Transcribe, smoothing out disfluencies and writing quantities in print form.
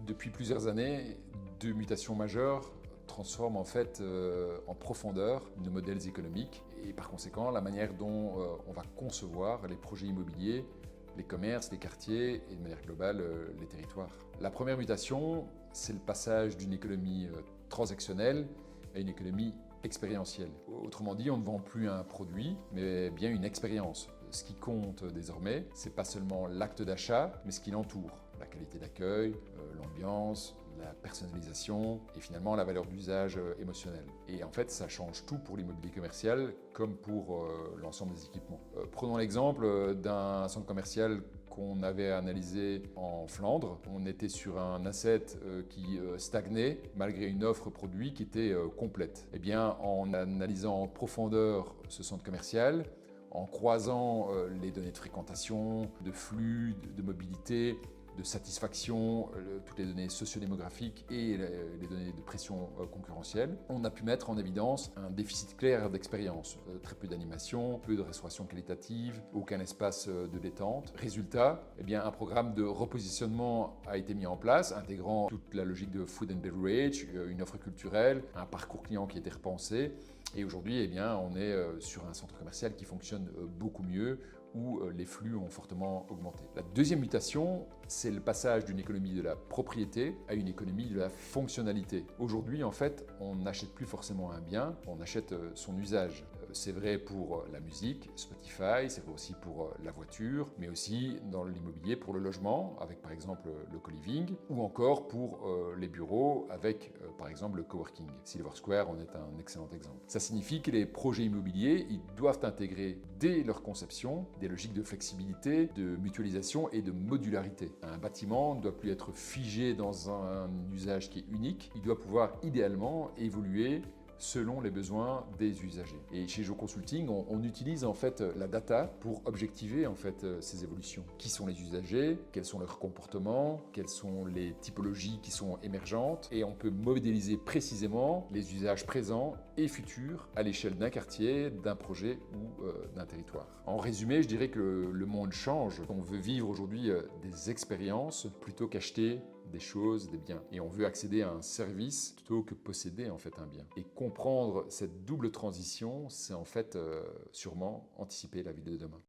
Depuis plusieurs années, deux mutations majeures transforment en fait en profondeur nos modèles économiques et par conséquent la manière dont on va concevoir les projets immobiliers, les commerces, les quartiers et de manière globale les territoires. La première mutation, c'est le passage d'une économie transactionnelle à une économie expérientielle. Autrement dit, on ne vend plus un produit, mais bien une expérience. Ce qui compte désormais, c'est pas seulement l'acte d'achat, mais ce qui l'entoure. La qualité d'accueil, l'ambiance, la personnalisation et finalement la valeur d'usage émotionnel. Et en fait, ça change tout pour l'immobilier commercial comme pour l'ensemble des équipements. Prenons l'exemple d'un centre commercial qu'on avait analysé en Flandre. On était sur un asset qui stagnait malgré une offre produit qui était complète. Eh bien, en analysant en profondeur ce centre commercial, en croisant les données de fréquentation, de flux, de mobilité, de satisfaction, toutes les données sociodémographiques et les données de pression concurrentielle, on a pu mettre en évidence un déficit clair d'expérience. Très peu d'animation, peu de restauration qualitative, aucun espace de détente. Résultat, eh bien, un programme de repositionnement a été mis en place, intégrant toute la logique de food and beverage, une offre culturelle, un parcours client qui a été repensé. Et aujourd'hui, eh bien, on est sur un centre commercial qui fonctionne beaucoup mieux, où les flux ont fortement augmenté. La deuxième mutation, c'est le passage d'une économie de la propriété à une économie de la fonctionnalité. Aujourd'hui, en fait, on n'achète plus forcément un bien, on achète son usage. C'est vrai pour la musique, Spotify, c'est vrai aussi pour la voiture, mais aussi dans l'immobilier pour le logement, avec par exemple le co-living, ou encore pour les bureaux, avec par exemple le coworking. Silver Square en est un excellent exemple. Ça signifie que les projets immobiliers, ils doivent intégrer dès leur conception des logiques de flexibilité, de mutualisation et de modularité. Un bâtiment ne doit plus être figé dans un usage qui est unique, il doit pouvoir idéalement évoluer selon les besoins des usagers. Et chez GeoConsulting, on utilise en fait la data pour objectiver en fait ces évolutions. Qui sont les usagers, quels sont leurs comportements, quelles sont les typologies qui sont émergentes, et on peut modéliser précisément les usages présents et futurs à l'échelle d'un quartier, d'un projet ou d'un territoire. En résumé, je dirais que le monde change. On veut vivre aujourd'hui des expériences plutôt qu'acheter des choses, des biens. Et on veut accéder à un service plutôt que posséder en fait un bien. Et comprendre cette double transition, c'est en fait sûrement anticiper la vie de demain.